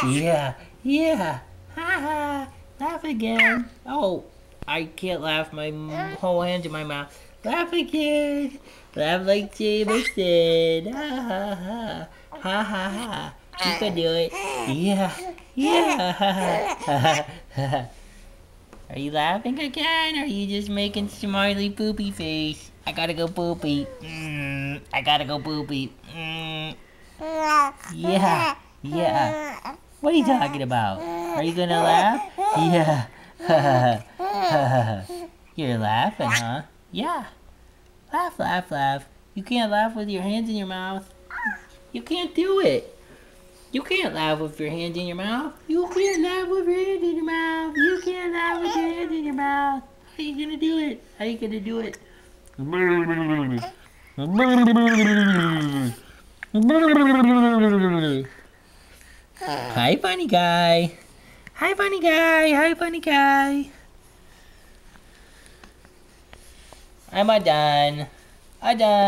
Yeah, yeah. Ha ha. Laugh again. Oh, I can't laugh. My whole hand's in my mouth. Laugh again. Laugh like Jameson. Ha ha ha. Ha ha ha. You can do it. Yeah, yeah. Ha ha ha. Are you laughing again? Or are you just making smiley poopy face? I gotta go poopy. I gotta go poopy. Yeah, yeah. What are you talking about? Are you gonna laugh? Yeah. You're laughing, huh? Yeah. Laugh, laugh, laugh. You can't laugh with your hands in your mouth. You can't do it. You can't laugh with your hands in your mouth. You can't laugh with your hands in your mouth. You can't laugh with your hands in your mouth. How are you gonna do it? How are you gonna do it? Hi, funny guy. Hi, funny guy. Hi, funny guy. I'm done. I'm done.